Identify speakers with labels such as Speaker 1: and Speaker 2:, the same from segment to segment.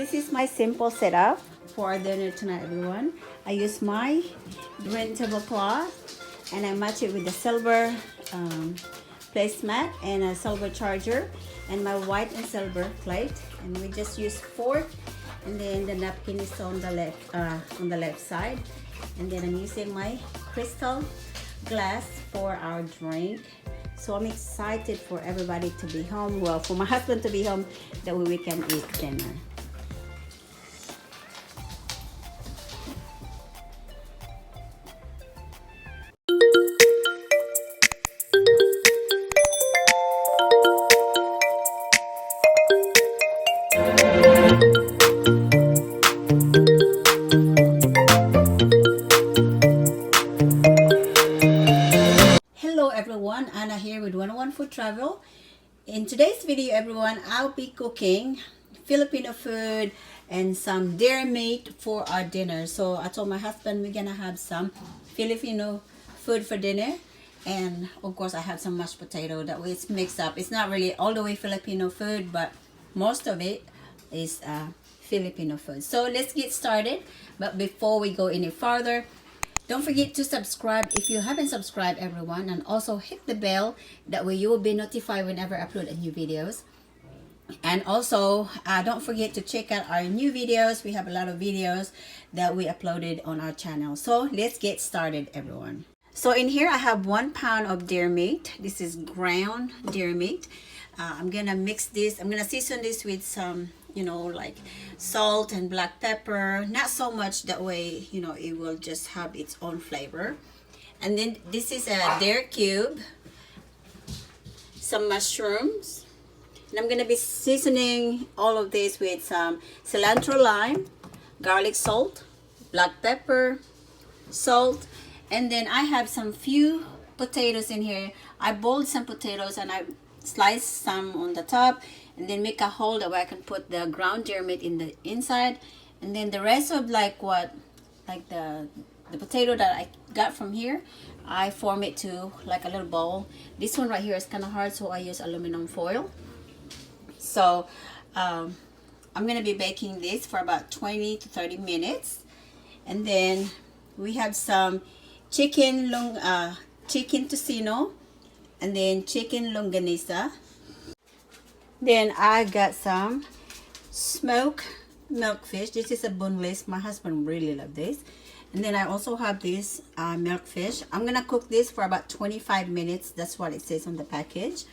Speaker 1: this is my simple setup for dinner tonight, everyone. I use my green tablecloth and I match it with the silver placemat and a silver charger and my white and silver plate. And we just use fork, and then the napkin is on the left side. And then I'm using my crystal glass for our drink. So I'm excited for everybody to be home. Well, for my husband to be home, that way we can eat dinner. Hello everyone, Anna here with 101 Food Travel. In today's video, everyone, I'll be cooking Filipino food and some dairy meat for our dinner. So I told my husband we're gonna have some Filipino food for dinner, and of course I have some mashed potato. That way it's mixed up. It's not really all the way Filipino food, but most of it is Filipino food. So let's get started. But before we go any further, don't forget to subscribe if you haven't subscribed, everyone, and also hit the bell. That way you will be notified whenever I upload a new videos. And also don't forget to check out our new videos. We have a lot of videos that we uploaded on our channel. So let's get started, everyone. So in here I have 1 pound of dairy meat. This is ground dairy meat. I'm gonna mix this. I'm gonna season this with some, like salt and black pepper. Not so much, that way it will just have its own flavor. And then this is a dairy cube, some mushrooms, and I'm gonna be seasoning all of this with some cilantro, lime, garlic salt, black pepper, salt, and then I have some few potatoes in here. I boiled some potatoes and I slice some on the top, and then make a hole that way I can put the ground dairy meat in the inside. And then the rest of the potato that I got from here, I form it to like a little bowl. This one right here is kind of hard, so I use aluminum foil. So I'm gonna be baking this for about 20 to 30 minutes. And then we have some chicken tocino, and then chicken longanisa. Then I got some smoked milkfish. This is a boneless. My husband really loves this. And then I also have this milkfish. I'm gonna cook this for about 25 minutes. That's what it says on the package.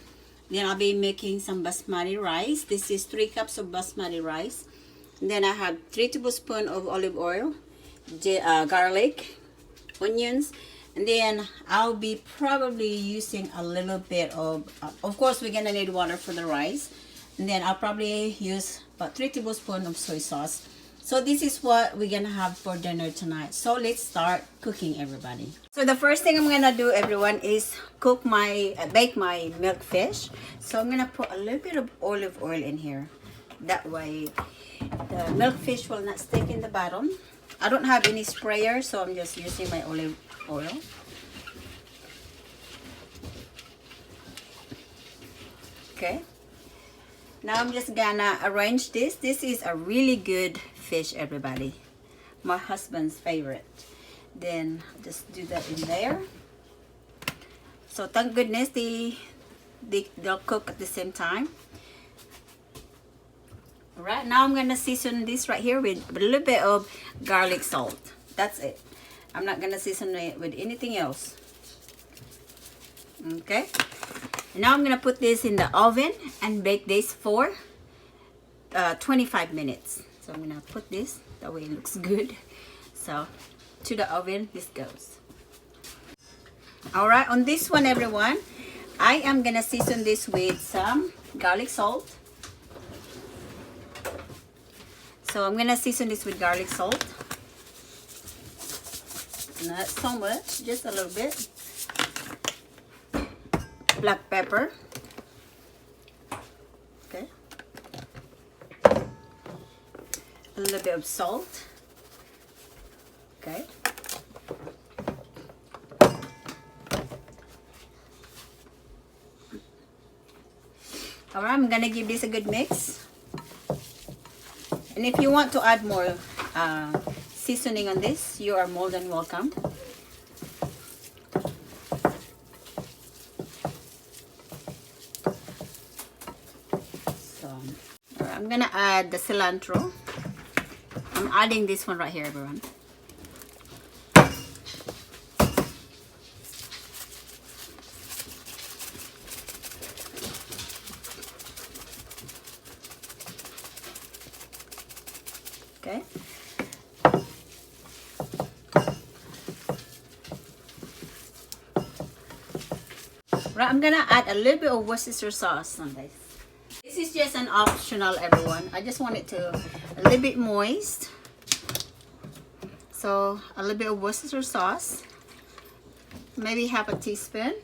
Speaker 1: Then I'll be making some basmati rice. This is 3 cups of basmati rice. And then I have 3 tablespoons of olive oil, garlic, onions. And then I'll be probably using a little bit of course we're gonna need water for the rice. And then I'll probably use about 3 tablespoons of soy sauce. So this is what we're gonna have for dinner tonight. So let's start cooking, everybody. So the first thing I'm gonna do, everyone, is bake my milkfish. So I'm gonna put a little bit of olive oil in here. That way the milkfish will not stick in the bottom. I don't have any sprayer, so I'm just using my olive oil. Okay. Now I'm just gonna arrange this. This is a really good fish, everybody. My husband's favorite. Then just do that in there. So thank goodness they'll cook at the same time. Alright, now I'm gonna season this right here with a little bit of garlic salt. That's it. I'm not gonna season it with anything else. Okay. And now I'm gonna put this in the oven and bake this for 25 minutes. So I'm gonna put this, that way it looks good. So to the oven this goes. Alright, on this one, everyone, I am gonna season this with some garlic salt. So I'm gonna season this with garlic salt. Not so much, just a little bit. Black pepper. Okay. A little bit of salt. Okay. Alright, I'm gonna give this a good mix. And if you want to add more seasoning on this, you are more than welcome. So I'm gonna add the cilantro. I'm adding this one right here, everyone. Okay. Right, I'm gonna add a little bit of Worcestershire sauce on this. This is just an optional, everyone. I just want it to a little bit moist. So a little bit of Worcestershire sauce, maybe half a teaspoon,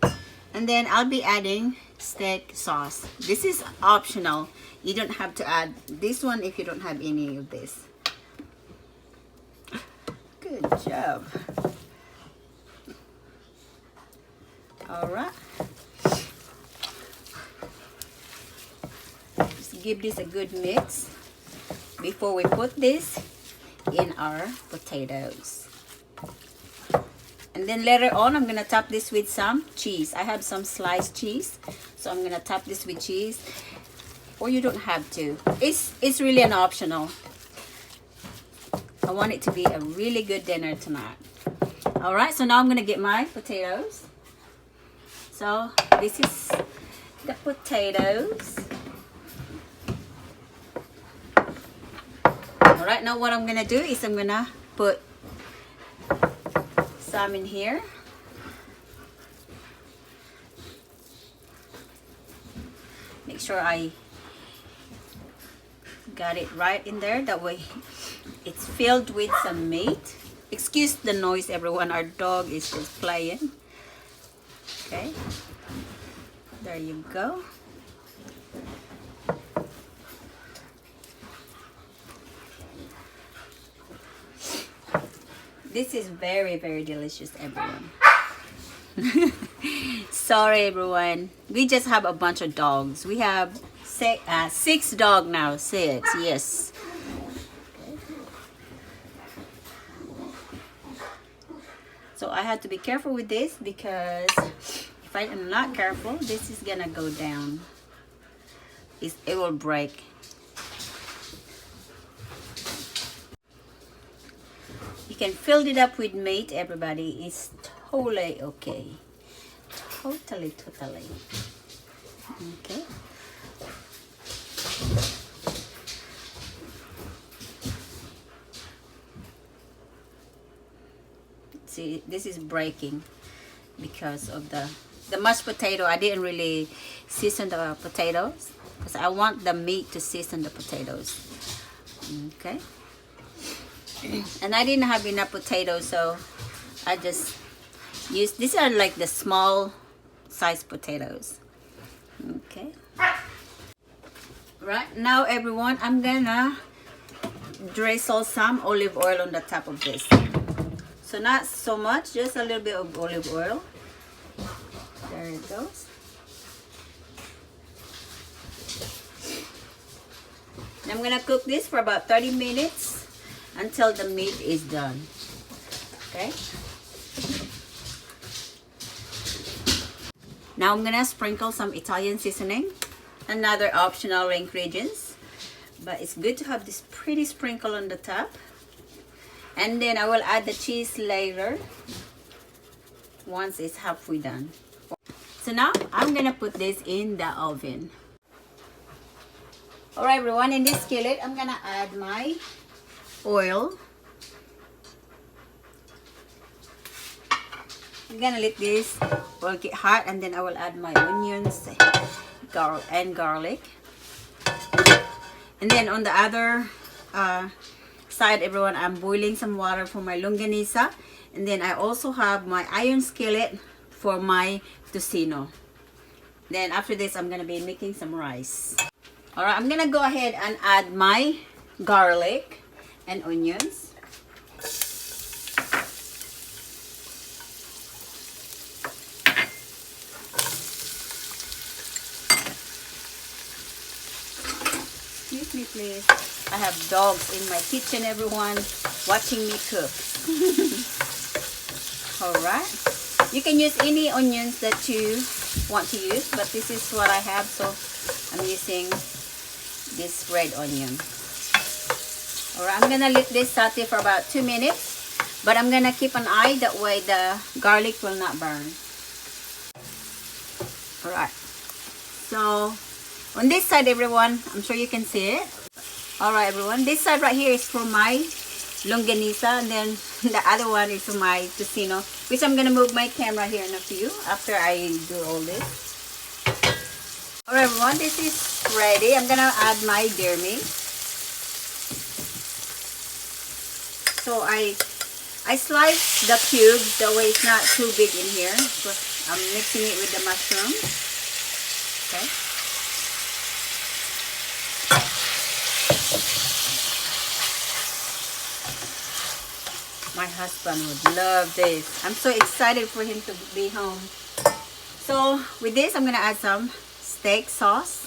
Speaker 1: and then I'll be adding steak sauce. This is optional. You don't have to add this one if you don't have any of this. Good job. All right. Just give this a good mix before we put this in our potatoes. And then later on, I'm gonna top this with some cheese. I have some sliced cheese, so I'm gonna top this with cheese. Or you don't have to. It's really an optional. I want it to be a really good dinner tonight. All right, so now I'm gonna get my potatoes. So this is the potatoes. All right, now what I'm gonna do is I'm gonna put some in here. Make sure I got it right in there. That way it's filled with some meat. Excuse the noise, everyone. Our dog is just playing. Okay, there you go. This is very, very delicious, everyone. Sorry, everyone. We just have a bunch of dogs. We have six dogs now. Six, yes. So I have to be careful with this because if I am not careful, this is gonna go down. It will break. You can fill it up with meat, everybody. It's totally okay. Totally. Okay. See, this is breaking because of the mashed potato. I didn't really season the potatoes because I want the meat to season the potatoes. Okay. And I didn't have enough potatoes, so I just used, these are like the small size potatoes. Okay. Right now, everyone, I'm gonna drizzle some olive oil on the top of this. So not so much, just a little bit of olive oil. There it goes. And I'm gonna cook this for about 30 minutes until the meat is done. Okay. Now I'm gonna sprinkle some Italian seasoning, another optional ingredients, but it's good to have this pretty sprinkle on the top. And then I will add the cheese later once it's halfway done. So now I'm gonna put this in the oven. All right, everyone, in this skillet I'm gonna add my oil. I'm gonna let this oil get hot, and then I will add my onions and garlic. And then on the other side, everyone, I'm boiling some water for my longanisa, and then I also have my iron skillet for my tocino. Then after this, I'm gonna be making some rice. All right, I'm gonna go ahead and add my garlic and onions. Excuse me, please. I have dogs in my kitchen, everyone, watching me cook. Alright. You can use any onions that you want to use, but this is what I have, so I'm using this red onion. Alright, I'm gonna let this saute for about 2 minutes, but I'm gonna keep an eye, that way the garlic will not burn. Alright, so on this side, everyone, I'm sure you can see it. Alright, everyone, this side right here is for my longanisa, and then the other one is for my tocino, which I'm gonna move my camera here in a few after I do all this. Alright, everyone, this is ready. I'm gonna add my deer meat. So I slice the cubes, that way it's not too big in here, because I'm mixing it with the mushroom. Okay. My husband would love this. I'm so excited for him to be home. So with this, I'm gonna add some steak sauce.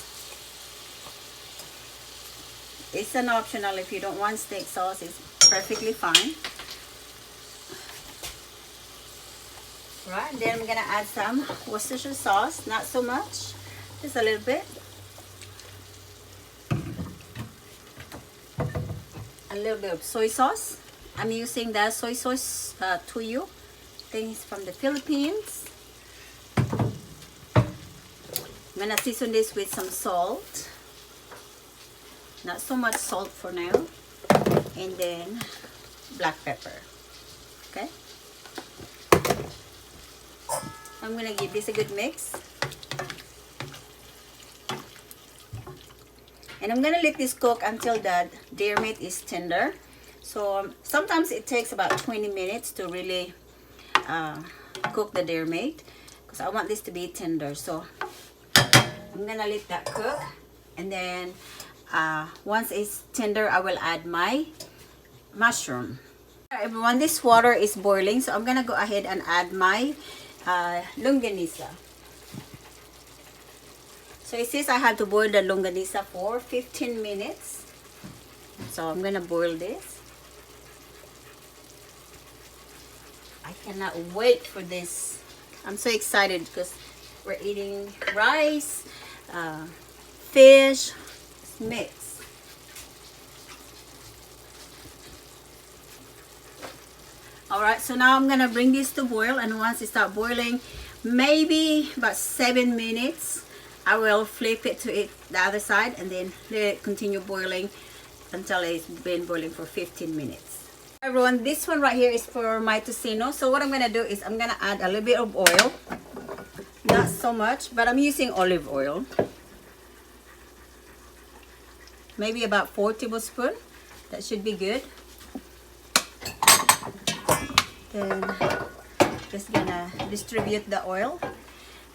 Speaker 1: It's an optional. If you don't want steak sauce, it's perfectly fine. Right, and then I'm gonna add some Worcestershire sauce. Not so much, just a little bit. A little bit of soy sauce. I'm using the soy sauce Tuyo. Things from the Philippines. I'm gonna season this with some salt. Not so much salt for now. And then black pepper. Okay. I'm gonna give this a good mix. And I'm gonna let this cook until the deer meat is tender. So sometimes it takes about 20 minutes to really cook the deer meat, because I want this to be tender. So I'm gonna let that cook, and then once it's tender, I will add my mushroom. Alright, everyone, this water is boiling, so I'm gonna go ahead and add my longanisa. So it says I have to boil the longanisa for 15 minutes. So I'm gonna boil this. I cannot wait for this. I'm so excited because we're eating rice, fish, mix. Alright, so now I'm gonna bring this to boil, and once it starts boiling, maybe about 7 minutes, I will flip it to the other side, and then let it continue boiling until it's been boiling for 15 minutes. Everyone, this one right here is for my tocino. So what I'm gonna do is I'm gonna add a little bit of oil. Not so much, but I'm using olive oil. Maybe about 4 tablespoons. That should be good. Then just gonna distribute the oil.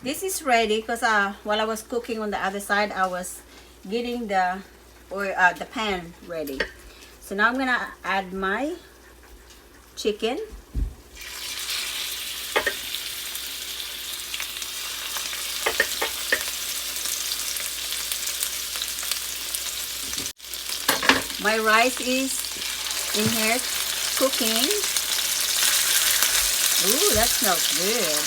Speaker 1: This is ready because while I was cooking on the other side, I was getting the oil, the pan ready. So now I'm gonna add my chicken. My rice is in here cooking. Ooh, that smells good.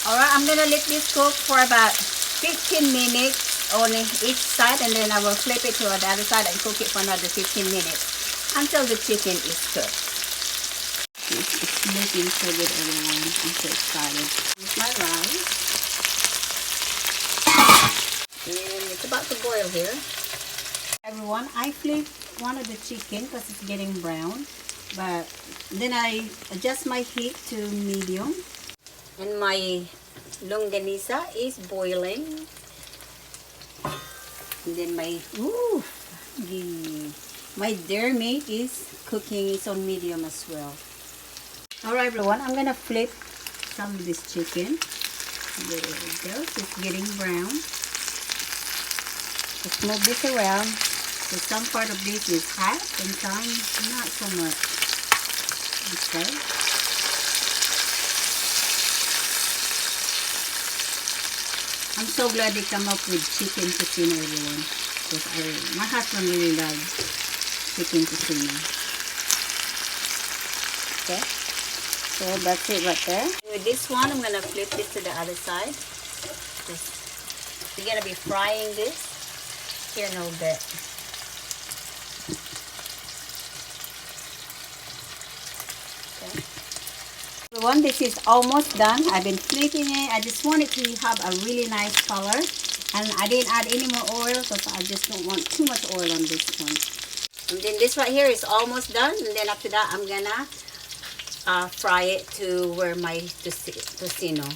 Speaker 1: Alright, I'm gonna let this cook for about 15 minutes on each side, and then I will flip it to the other side and cook it for another 15 minutes until the chicken is cooked. It's looking so good, everyone. I'm so excited. Here's my rice. And it's about to boil here. Everyone, I flipped one of the chicken because it's getting brown, but then I adjust my heat to medium, and my longanisa is boiling. And then my deer meat is cooking. It's on medium as well. Alright, everyone, I'm gonna flip some of this chicken. There we go. It's getting brown. Let's move this around. So some part of this is hot and some not so much. Okay. I'm so glad they come up with chicken tocino, everyone. Because my husband really loves chicken tocino. Okay, so that's it right there. With this one, I'm gonna flip this to the other side. We're gonna be frying this here in a little bit. Okay. Everyone, this is almost done. I've been flipping it. I just want it to have a really nice color, and I didn't add any more oil because I just don't want too much oil on this one. And then this right here is almost done, and then after that I'm gonna fry it to where my tocino.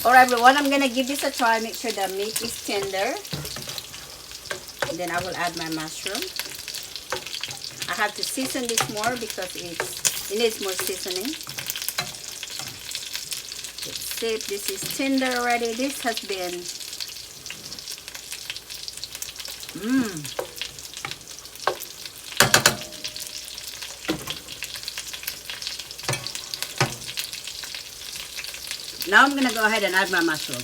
Speaker 1: Alright everyone, I'm gonna give this a try. Make sure the meat is tender, and then I will add my mushroom. I have to season this more because it needs more seasoning. Let's see if this is tender already. This has been Now I'm gonna go ahead and add my mushroom.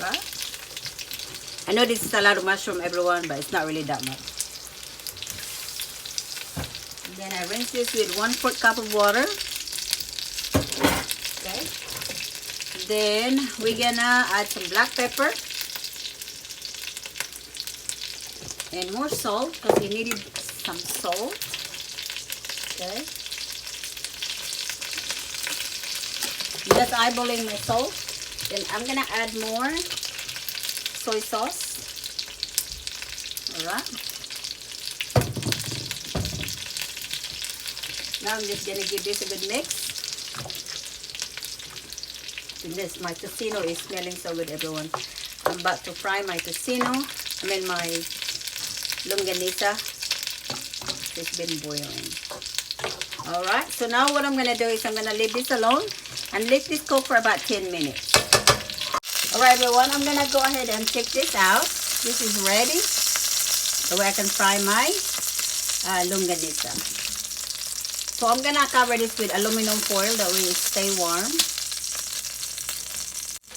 Speaker 1: Right? I know this is a lot of mushroom, everyone, but it's not really that much. And then I rinse this with 1/4 cup of water. Okay. Then we're gonna add some black pepper and more salt because you needed some salt. Okay. Just eyeballing my salt. Then I'm gonna add more soy sauce. Alright. Now I'm just gonna give this a good mix. Goodness, my tocino is smelling so good, everyone. I'm about to fry my tocino. My longanisa. It's been boiling. Alright, so now what I'm gonna do is I'm gonna leave this alone and let this cook for about 10 minutes. Alright everyone, I'm gonna go ahead and take this out. This is ready. So I can fry my longanisa. So I'm gonna cover this with aluminum foil that way it stay warm.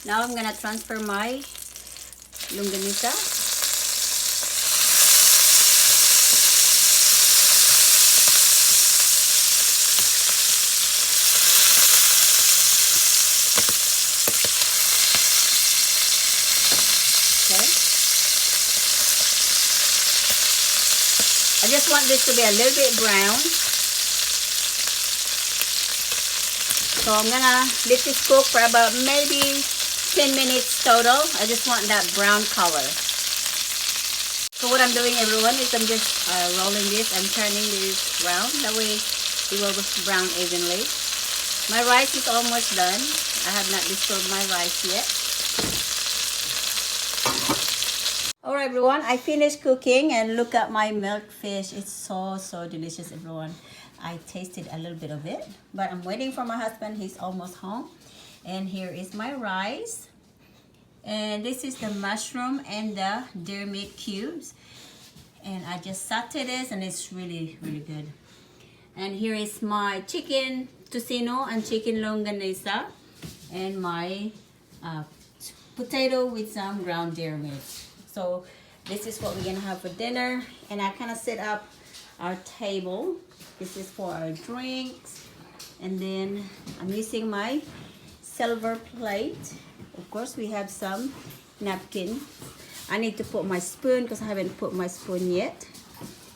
Speaker 1: Now I'm gonna transfer my longanisa. I just want this to be a little bit brown. So I'm gonna let this cook for about maybe 10 minutes total. I just want that brown color. So what I'm doing, everyone, is I'm just rolling this and turning this round. That way it will brown evenly. My rice is almost done. I have not disturbed my rice yet. Alright everyone, I finished cooking and look at my milk fish. It's so delicious, everyone. I tasted a little bit of it, but I'm waiting for my husband. He's almost home. And here is my rice. And this is the mushroom and the deer meat cubes. And I just sauteed this and it's really good. And here is my chicken tocino and chicken longanisa. And my potato with some ground deer meat. So this is what we're gonna have for dinner, and I kind of set up our table. This is for our drinks, and then I'm using my silver plate. Of course, we have some napkin. I need to put my spoon because I haven't put my spoon yet.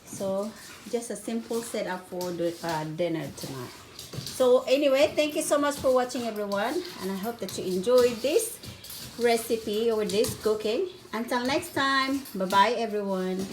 Speaker 1: So just a simple setup for the dinner tonight. So anyway, thank you so much for watching, everyone, and I hope that you enjoyed this recipe or this cooking. Until next time, bye bye everyone.